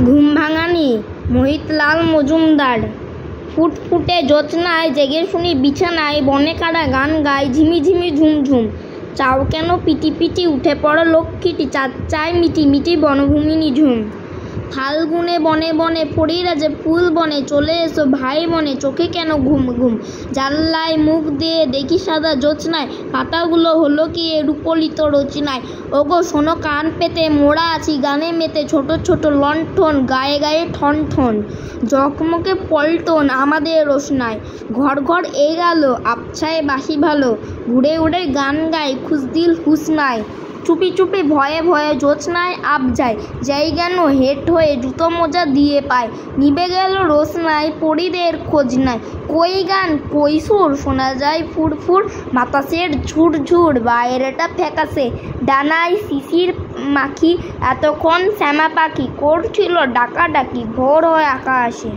ঘুম ভাঙানি মোহিতলাল মজুমদার। ফুটফুটে জ্যোৎস্নায় জেগে শুনি বিছানায় বনে কারা গান গায় ঝিমিঝিমি ঝুমঝুম। চাও কেন পিটি পিটি উঠে পড়ো লক্ষ্মীটি, চায় মিটি মিটি বনভূমি নিঝুম। ফাল্গুনে বনে বনে ফড়িরাজে ফুল বনে, চলে এসো ভাই বনে চোখে কেন ঘুম ঘুম। জানলায় মুখ দিয়ে দেখি সাদা জ্যোৎস্নায়, পাতাগুলো হলো কি এ রূপলিত রচনায়। ওগো শোনো কান পেতে মোড়া আছি গানে মেতে, ছোট ছোট লণ্ঠন গায়ে গায়ে ঠন ঠন। জকমকে পল্টন আমাদের রোশনায়, ঘর ঘর এ গেল আবছায় বাসি ভালো। ঘুরে ঘুরে গান গায় খুশদিল হুসনায়, চুপি চুপি ভয়ে ভয়ে জ্যোৎস্নায় আব যায়। যাই গেল হেট হয়ে জুতো মোজা দিয়ে পায়, নিবে গেল রোশনায় পরীদের খোঁজ নাই। কই গান কই সুর শোনা যায় ফুরফুর, বাতাসের ঝুর ঝুর বাইরেটা ফ্যাকাশে। ডানায় শিশির মাখি এতক্ষণ শ্যামা পাখি করছিল ডাকাডাকি, ভোর হয় আকাশে।